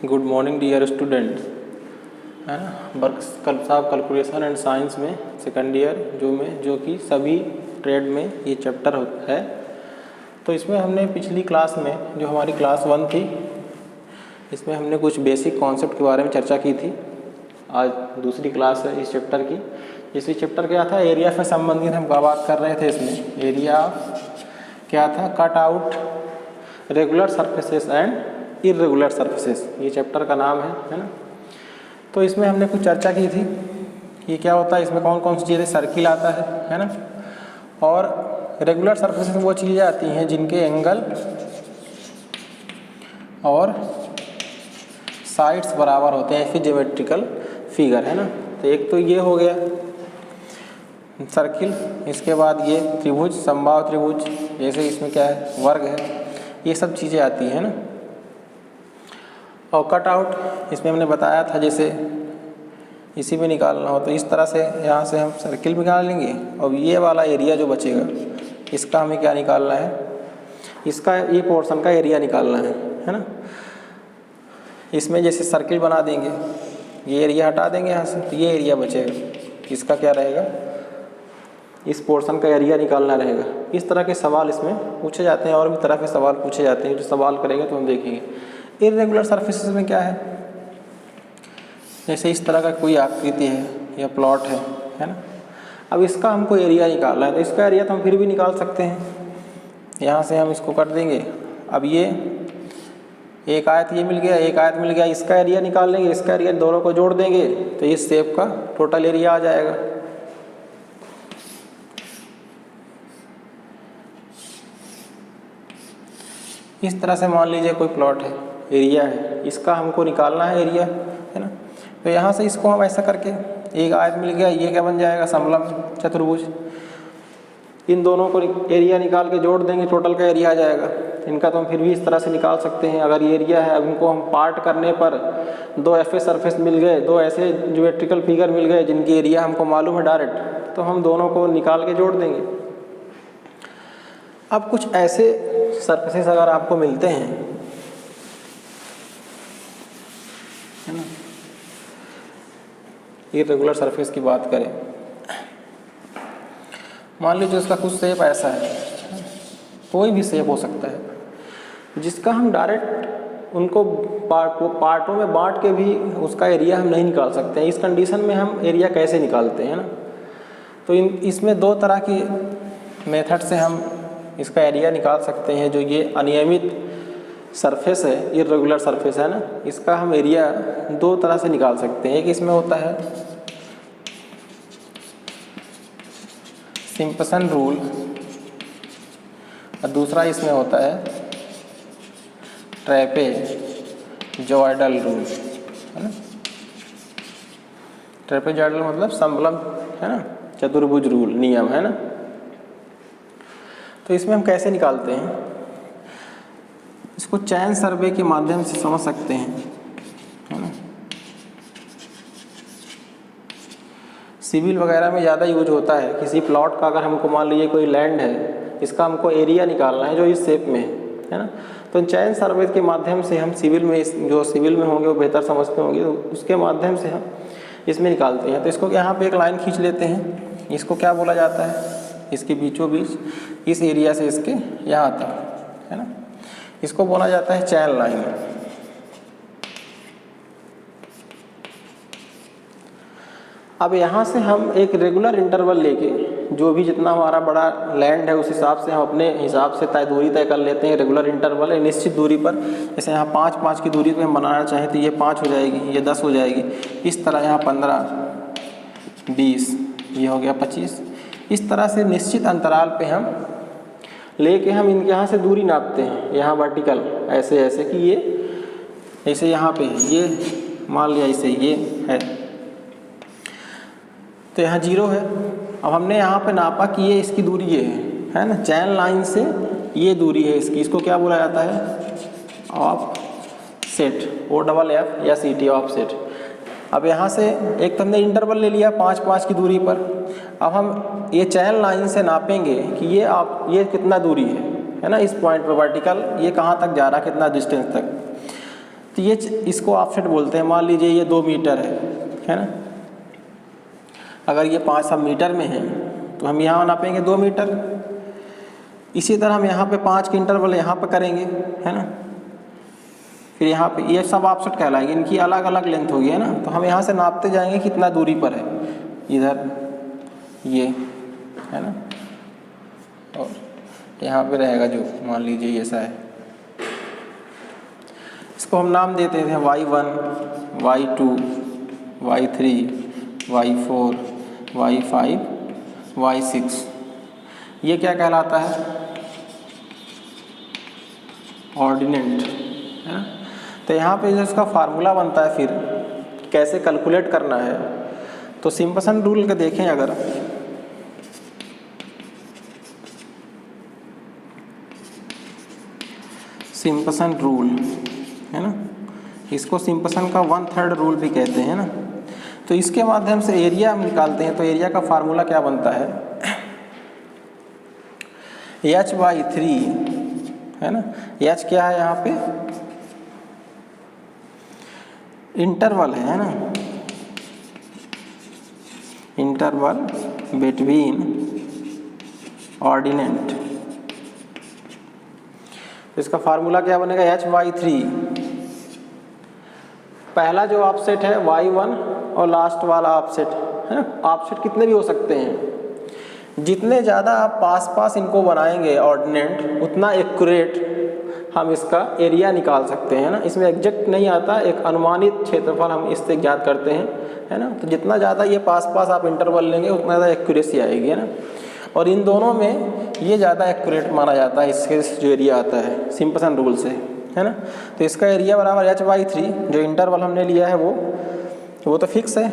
Good morning dear students, है ना। Work साहब कैलकुलेशन एंड साइंस में सेकंड ईयर जो कि सभी ट्रेड में ये चैप्टर है। तो इसमें हमने पिछली क्लास में जो हमारी क्लास 1 थी, इसमें हमने कुछ बेसिक कॉन्सेप्ट के बारे में चर्चा की थी। आज दूसरी क्लास है इस चैप्टर की। इसी चैप्टर क्या था, एरिया से संबंधित हम बात कर रहे थे। इसमें एरिया क्या था, cut out regular surfaces and irregular surfaces, ये चैप्टर का नाम है ना। तो इसमें हमने कुछ चर्चा की थी कि क्या होता है, इसमें कौन कौन सी चीज़ें, सर्किल आता है ना। और रेगुलर सरफेसेस वो चीज़ें आती हैं जिनके एंगल और साइड्स बराबर होते हैं, फिर ज्योमेट्रिकल फिगर, है ना। तो एक तो ये हो गया सर्किल, इसके बाद ये त्रिभुज, समबाहु त्रिभुज, जैसे इसमें क्या है, वर्ग है, ये सब चीज़ें आती हैं ना। और कट आउट इसमें हमने बताया था, जैसे इसी में निकालना हो तो इस तरह से यहाँ से हम सर्किल निकाल लेंगे और ये वाला एरिया जो बचेगा इसका हमें क्या निकालना है, इसका ये पोर्शन का एरिया निकालना है ना। इसमें जैसे सर्किल बना देंगे, ये एरिया हटा देंगे यहाँ से, तो ये एरिया बचेगा, इसका क्या रहेगा, इस पोर्शन का एरिया निकालना रहेगा। इस तरह के सवाल इसमें पूछे जाते हैं और भी तरह के सवाल पूछे जाते हैं। जो सवाल करेंगे तो हम देखेंगे। इर्रेगुलर सरफेसेस में क्या है, जैसे इस तरह का कोई आकृति है या प्लॉट है ना। अब इसका हमको एरिया निकालना है, तो इसका एरिया तो हम फिर भी निकाल सकते हैं। यहाँ से हम इसको कर देंगे। अब ये एक आयत ये मिल गया, एक आयत मिल गया, इसका एरिया निकाल लेंगे, इसका एरिया दोनों को जोड़ देंगे तो इस शेप का टोटल एरिया आ जाएगा। इस तरह से मान लीजिए कोई प्लॉट है, एरिया है, इसका हमको निकालना है एरिया, है ना। तो यहाँ से इसको हम ऐसा करके, एक आयत मिल गया, ये क्या बन जाएगा, समलंब चतुर्भुज। इन दोनों को एरिया निकाल के जोड़ देंगे, टोटल का एरिया आ जाएगा। इनका तो हम फिर भी इस तरह से निकाल सकते हैं। अगर ये एरिया है, अब इनको हम पार्ट करने पर दो ऐसे सरफेस मिल गए, दो ऐसे ज्योमेट्रिकल फिगर मिल गए जिनकी एरिया हमको मालूम है डायरेक्ट, तो हम दोनों को निकाल के जोड़ देंगे। अब कुछ ऐसे सरफेसेस अगर आपको मिलते हैं, है ना, इर्रेगुलर सरफेस की बात करें, मान लीजिए उसका कुछ शेप ऐसा है, कोई भी शेप हो सकता है, जिसका हम डायरेक्ट उनको पार्टों में बांट के भी उसका एरिया हम नहीं निकाल सकते हैं। इस कंडीशन में हम एरिया कैसे निकालते हैं ना। तो इसमें दो तरह की मेथड से हम इसका एरिया निकाल सकते हैं। जो ये अनियमित सरफेस है, इर्रेगुलर सरफेस है ना, इसका हम एरिया दो तरह से निकाल सकते हैं। एक इसमें होता है सिम्पसन रूल और दूसरा इसमें होता है ट्रेपेजॉइडल रूल, है ना। ट्रेपेजॉइडल मतलब समलंब, है ना, चतुर्भुज रूल, नियम, है ना। तो इसमें हम कैसे निकालते हैं, इसको चैन सर्वे के माध्यम से समझ सकते हैं, है ना। सिविल वगैरह में ज़्यादा यूज होता है। किसी प्लॉट का अगर हमको मान लीजिए कोई लैंड है, इसका हमको एरिया निकालना है जो इस शेप में है ना, तो चैन सर्वे के माध्यम से हम सिविल में, जो सिविल में होंगे वो बेहतर समझते होंगे, तो उसके माध्यम से हम इसमें निकालते हैं। तो इसको यहाँ पे एक लाइन खींच लेते हैं, इसको क्या बोला जाता है, इसके बीचों बीच इस एरिया से इसके यहाँ तक, है ना, इसको बोला जाता है चैन लाइन। अब यहाँ से हम एक रेगुलर इंटरवल लेके, जो भी जितना हमारा बड़ा लैंड है उस हिसाब से हम अपने हिसाब से दूरी तय कर लेते हैं। रेगुलर इंटरवल है निश्चित दूरी पर, जैसे यहाँ 5-5 की दूरी पे हम बनाना चाहें तो ये 5 हो जाएगी, ये 10 हो जाएगी। इस तरह यहाँ 15, 20, ये हो गया 25। इस तरह से निश्चित अंतराल पे हम लेके हम इनके यहाँ से दूरी नापते हैं। यहाँ वर्टिकल ऐसे ऐसे कि ये जैसे यहाँ पे ये मान लिया इसे ये है, तो यहाँ 0 है। अब हमने यहाँ पे नापा कि ये इसकी दूरी ये है ना, चैन लाइन से ये दूरी है इसकी, इसको क्या बोला जाता है, ऑफ सेट, OFF या CT ऑफ सेट। अब यहाँ से एक तो हमने इंटरवल ले लिया 5-5 की दूरी पर। अब हम ये चैन लाइन से नापेंगे कि ये कितना दूरी है ना, इस पॉइंट पर वर्टिकल ये कहाँ तक जा रहा है, कितना डिस्टेंस तक। तो ये इसको ऑफसेट बोलते हैं। मान लीजिए ये 2 मीटर है ना। अगर ये 5 मीटर में है तो हम यहाँ नापेंगे 2 मीटर। इसी तरह हम यहाँ पे 5 के इंटरवल यहाँ पे करेंगे, है ना। फिर यहाँ पे ये सब ऑफसेट कहलाएंगे, इनकी अलग अलग लेंथ होगी, है ना। तो हम यहाँ से नापते जाएंगे कितना दूरी पर है इधर ये, है ना। और यहाँ पे रहेगा जो मान लीजिए ऐसा है, इसको हम नाम देते हैं y1, y2, y3, y4, y5, y6। ये क्या कहलाता है? ऑर्डिनेंट, है ना। तो यहाँ पे जो इसका फार्मूला बनता है फिर कैसे कैलकुलेट करना है, तो सिम्पसन रूल का देखें अगर, सिम्पसन रूल, है ना, इसको सिम्पसन का 1/3 रूल भी कहते हैं ना। तो इसके माध्यम से एरिया हम निकालते हैं। तो एरिया का फार्मूला क्या बनता है? h/3, है ना। h क्या है यहाँ पे? इंटरवल है ना, इंटरवल बिटवीन ऑर्डिनेंट। इसका फार्मूला क्या बनेगा? h/3। पहला जो ऑफसेट है y1 और लास्ट वाला ऑफसेट, है ना। ऑफसेट कितने भी हो सकते हैं, जितने ज़्यादा आप पास पास इनको बनाएंगे ऑर्डिनेंट, उतना एक्यूरेट हम इसका एरिया निकाल सकते हैं ना। इसमें एग्जैक्ट नहीं आता, एक अनुमानित क्षेत्रफल हम इससे ज्ञात करते हैं, है ना। तो जितना ज़्यादा ये पास पास आप इंटरवल लेंगे उतना ज़्यादा एक्यूरेसी आएगी, है ना। और इन दोनों में ये ज़्यादा एक्यूरेट माना जाता है इसके जो एरिया आता है सिम्पसन रूल से, है ना। तो इसका एरिया बराबर h/3, जो इंटरवल हमने लिया है वो तो फिक्स है।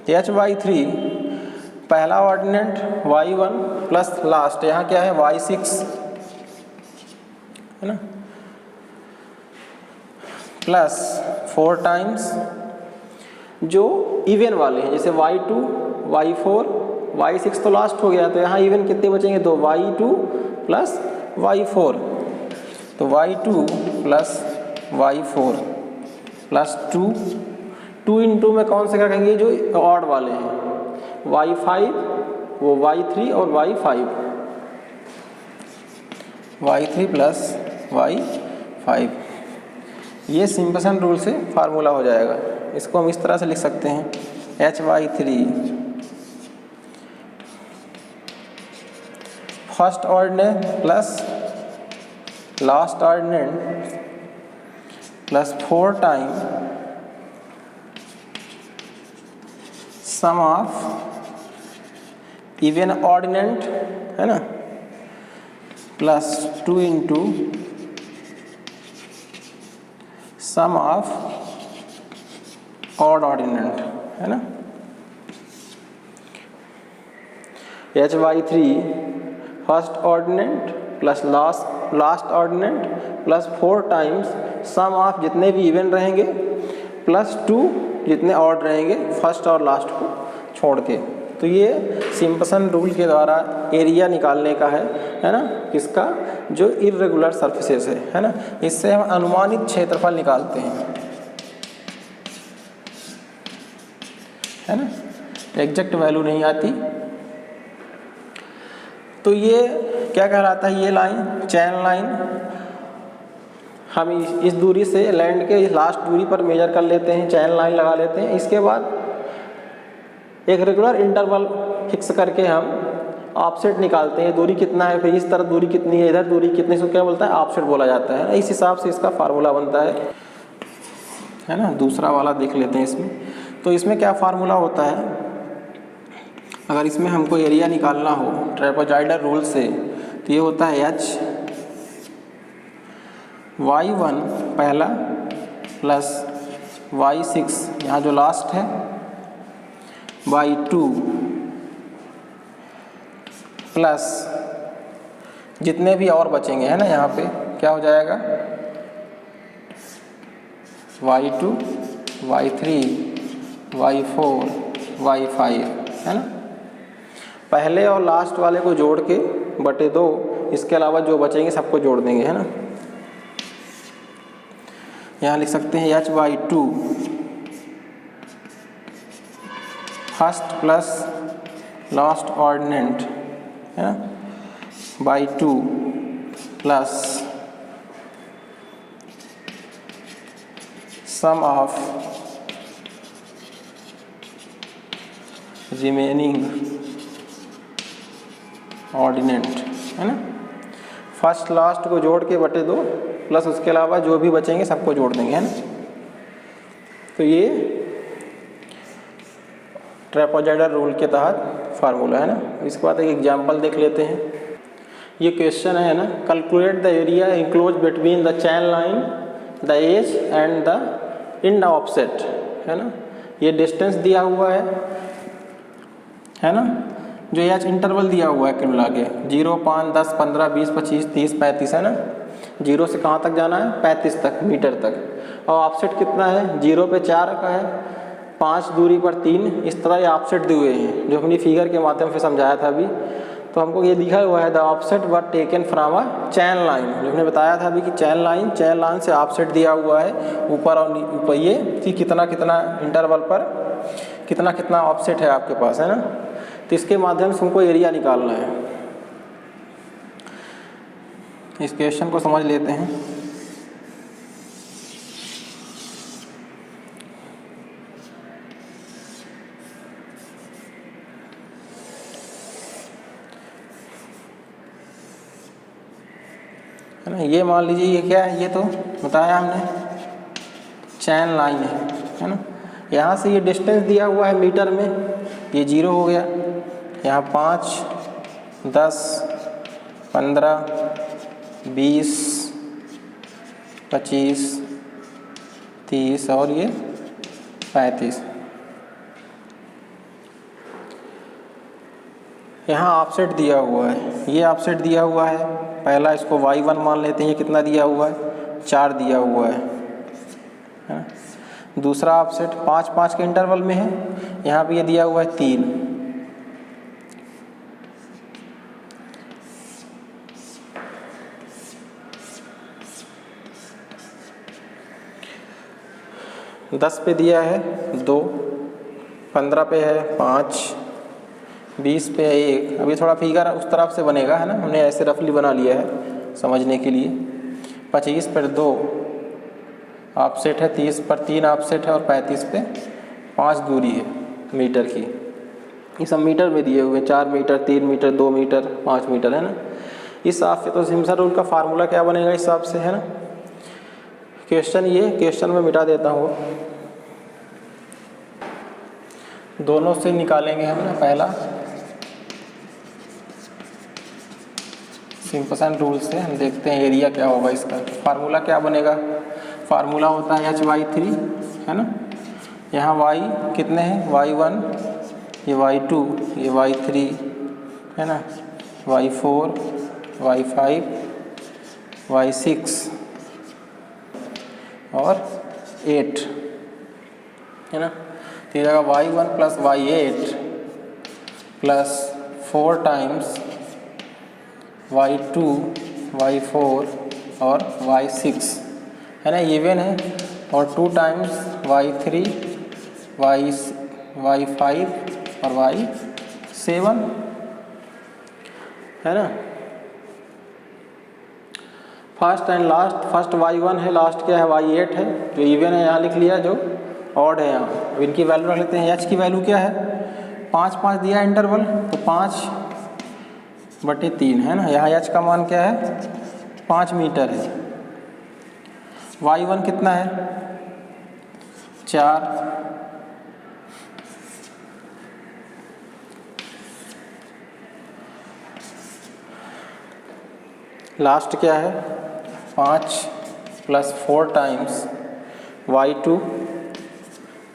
h/3 पहला ऑर्डिनेंट y1 प्लस लास्ट यहाँ क्या है y6, है ना, प्लस 4 टाइम्स जो इवन वाले हैं, जैसे y2, y4, y6 तो लास्ट हो गया, तो यहाँ इवन कितने बचेंगे? 2, y2 प्लस y4। तो y2 plus y4 plus 2 into में कौन से रखेंगे? जो ऑड वाले हैं, y5, वो y3 और y5, y3 प्लस y5। ये सिम्पसन रूल से फार्मूला हो जाएगा। इसको हम इस तरह से लिख सकते हैं h/3 first ordinate plus last ordinate plus 4 time sum of even ordinate, है ना, plus 2 into sum of odd ordinate, है ना। h/3 first ordinate plus last ordinate plus 4 times sum of जितने भी इवन रहेंगे प्लस 2 जितने ऑड रहेंगे first और लास्ट को छोड़ के। तो ये सिम्पसन रूल के द्वारा एरिया निकालने का है ना, किसका? जो इर्रेगुलर सरफेसेस है ना। इससे हम अनुमानित क्षेत्रफल निकालते हैं, है ना, एग्जैक्ट वैल्यू नहीं आती। तो ये क्या कहलाता है? ये लाइन चैन लाइन हम इस दूरी से लैंड के लास्ट दूरी पर मेजर कर लेते हैं, चैन लाइन लगा लेते हैं। इसके बाद एक रेगुलर इंटरवल फिक्स करके हम ऑफसेट निकालते हैं, दूरी कितना है, फिर इस तरफ दूरी कितनी है, इधर दूरी कितनी, इसको क्या बोलता है? ऑफसेट बोला जाता है। इस हिसाब से इसका फार्मूला बनता है ना। दूसरा वाला देख लेते हैं इसमें। तो इसमें क्या फार्मूला होता है? अगर इसमें हमको एरिया निकालना हो ट्रेपेजॉइडल रूल से, तो ये होता है y1 पहला प्लस y6 यहाँ जो लास्ट है y2 प्लस जितने भी और बचेंगे, है ना, यहाँ पे क्या हो जाएगा? y2, y3, y4, y5, है ना। पहले और लास्ट वाले को जोड़ के बटे 2, इसके अलावा जो बचेंगे सबको जोड़ देंगे, है ना। यहाँ लिख सकते हैं h/2 first plus last ordinate है ना by 2 plus sum of remaining ordinate है ना। फर्स्ट लास्ट को जोड़ के बटे 2 प्लस उसके अलावा जो भी बचेंगे सबको जोड़ देंगे है ना। तो ये ट्रेपेजॉइडल रूल के तहत फार्मूला है ना। इसके बाद एक एग्जांपल देख लेते हैं। ये क्वेश्चन है ना, calculate the area enclose between the chain line the edge and the end offset है ना। ये डिस्टेंस दिया हुआ है ना, जो एच इंटरवल दिया हुआ है कुल मिला के 0, 5, 10, 15, 20, 25, 30, 35 है ना। 0 से कहाँ तक जाना है 35 तक मीटर तक। और ऑफसेट कितना है 0 पे 4 का है, 5 दूरी पर 3, इस तरह ये ऑफसेट दिए हुए हैं जो हमने फिगर के माध्यम से समझाया था अभी। तो हमको ये दिखा हुआ है the offset were taken from a chain line, जो हमने बताया था अभी कि चैन लाइन से ऑफसेट दिया हुआ है ऊपर और ऊपर ये कि कितना कितना इंटरवल पर कितना कितना ऑफसेट है आपके पास है ना। तो इसके माध्यम से हमको एरिया निकालना है। इस क्वेश्चन को समझ लेते हैं। है ना, ये मान लीजिए ये क्या है, ये तो बताया हमने चैन लाइन है ना। यहाँ से ये डिस्टेंस दिया हुआ है मीटर में, ये 0 हो गया। यहाँ 5, 10, 15, 20, 25, 30 और ये 35। यहाँ ऑफसेट दिया हुआ है, ये ऑफसेट दिया हुआ है। पहला इसको y1 मान लेते हैं, ये कितना दिया हुआ है 4 दिया हुआ है ना। दूसरा ऑफसेट 5, 5 के इंटरवल में है, यहाँ पे ये दिया हुआ है 3। दस पे दिया है 2, 15 पे है 5, 20 पे है 1। अभी थोड़ा फिगर उस तरफ से बनेगा है ना, हमने ऐसे रफली बना लिया है समझने के लिए। 25 पर 2 ऑफसेट है, 30 पर 3 ऑफसेट है और 35 पे 5 दूरी है मीटर की। ये सब मीटर में दिए हुए हैं, 4 मीटर, 3 मीटर, 2 मीटर, 5 मीटर है ना। इस हिसाब से तो सिम्पसन रूल का फार्मूला क्या बनेगा इस हिसाब से है ना। क्वेश्चन में मिटा देता हूँ, दोनों से निकालेंगे हम ना। पहला सिम्पसन रूल से हम देखते हैं एरिया क्या होगा इसका। फार्मूला क्या बनेगा, फार्मूला होता है h/3 है ना। यहाँ y कितने हैं y1, ये y2, ये y3 है ना, y4, y5, y6 और 8 है ना। तो ये जगह y1 plus y8 plus 4 times y2, y4 और y6 है ना, इवन है। और 2 टाइम्स y3, y5 और y7 है ना। First and last, first y1 है, लास्ट क्या है y8 है, जो इवन है यहाँ लिख लिया, जो ऑड है यहाँ। अब इनकी वैल्यू रख लेते हैं। h की वैल्यू क्या है 5, 5 दिया इंटरवल, तो 5/3 है ना। यहाँ h का मान क्या है 5 मीटर है। y1 कितना है 4, लास्ट क्या है 5 plus 4 times y2,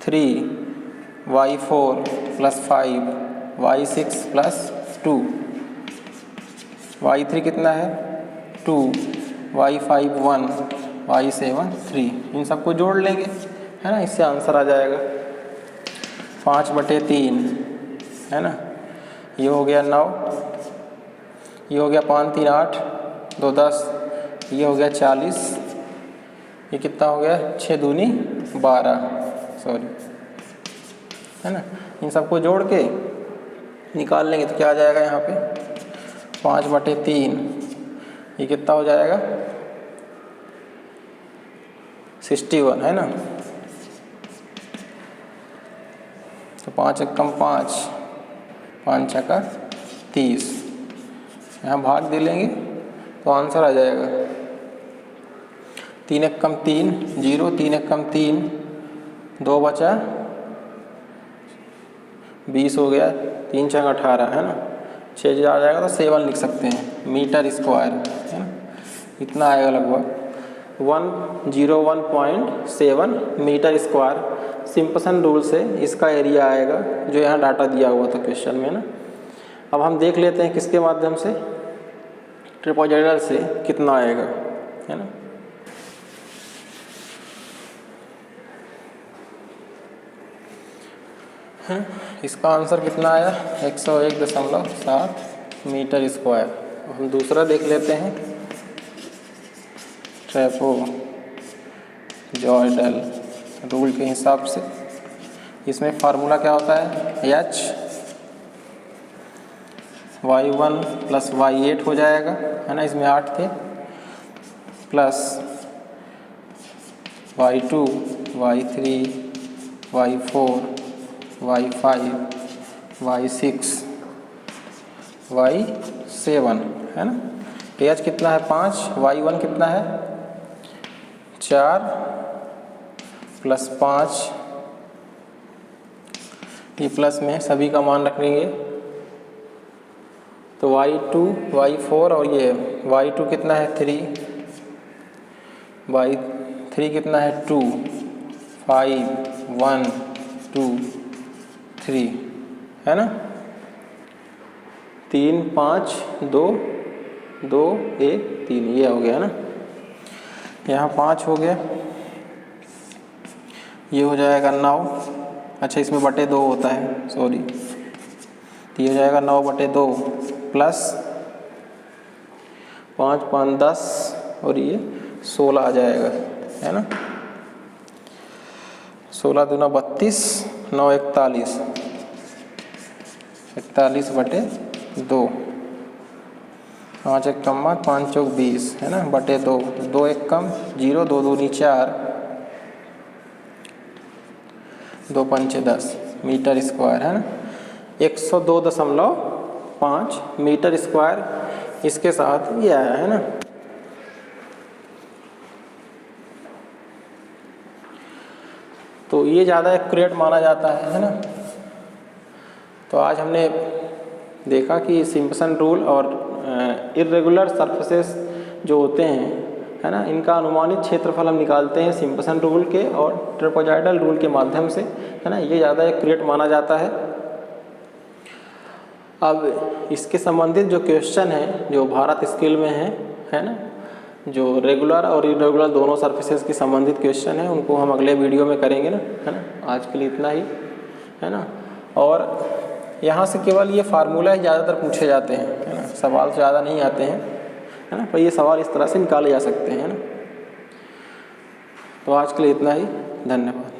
3, y4 plus 5, y6 plus 2, y3 कितना है 2, y5 1, y7 3। इन सबको जोड़ लेंगे है ना, इससे आंसर आ जाएगा 5/3 है ना। ये हो गया 9, ये हो गया 5, 3, 8, 2, 10, ये हो गया 40, ये कितना हो गया, 6 दूनी 12, सॉरी, है ना। इन सबको जोड़ के निकाल लेंगे तो क्या आ जाएगा यहाँ पे, 5/3, ये कितना हो जाएगा, 61, है ना। तो 5 एकम 5, 5 छक्का 30, यहाँ भाग दे लेंगे तो आंसर आ जाएगा 3 एकम 3, 0, 3 एकम 3, 2 बचा 20 हो गया, 3 छक्का 18, है ना। 6 आ जाएगा तो 7 लिख सकते हैं मीटर स्क्वायर, है ना। इतना आएगा लगभग 101.7 मीटर स्क्वायर। सिम्पसन रूल से इसका एरिया आएगा जो यहाँ डाटा दिया हुआ था क्वेश्चन में ना। अब हम देख लेते हैं किसके माध्यम से, ट्रापेजॉइडल से कितना आएगा, है ना। इसका आंसर कितना आया, 101.7 मीटर स्क्वायर। हम दूसरा देख लेते हैं, ट्रापेजॉइडल रूल के हिसाब से। इसमें फार्मूला क्या होता है, h y1 + y8 हो जाएगा, है ना, इसमें 8 थे, plus y2 y3 y4 y5 y6 y7, है ना। h कितना है 5, y1 कितना है 4 + 5, ये प्लस में सभी का मान रखेंगे तो y2 y4 और ये y2 कितना है 3, y3 कितना है 2, 5 1 2 3, है ना। 3 5 2 2 1 3, ये हो गया ना। यहाँ 5 हो गया, ये हो जाएगा 9, अच्छा इसमें बटे 2 होता है, सॉरी, तो ये हो जाएगा 9/2 प्लस 5 5 10 और ये 16 आ जाएगा, है ना। 16 दूना 32, 9 41, 41/2, 5 एकम 5 चौक 20, है ना, बटे 2, 2 एकम 0, 2 दूनी 4, 2 पंचे 10 मीटर स्क्वायर, है ना। 102.5 मीटर स्क्वायर इसके साथ ये आया, है ना। तो ये ज़्यादा एक्यूरेट माना जाता है ना। तो आज हमने देखा कि सिम्पसन रूल और इर्रेगुलर सरफेसेस जो होते हैं, है ना, इनका अनुमानित क्षेत्रफल हम निकालते हैं सिम्पसन रूल के और ट्रापेजॉइडल रूल के माध्यम से, है ना। ये ज़्यादा एक्यूरेट माना जाता है। अब इसके संबंधित जो क्वेश्चन है जो भारत स्केल में है ना, जो रेगुलर और इरेगुलर दोनों सरफेसेस की संबंधित क्वेश्चन है, उनको हम अगले वीडियो में करेंगे ना, है ना। आज के लिए इतना ही, है ना। और यहाँ से केवल ये फार्मूला ही ज़्यादातर पूछे जाते हैं, है ना, सवाल ज़्यादा नहीं आते हैं, है ना, पर ये सवाल इस तरह से निकाले जा सकते हैं, है ना। तो आज के लिए इतना ही, धन्यवाद।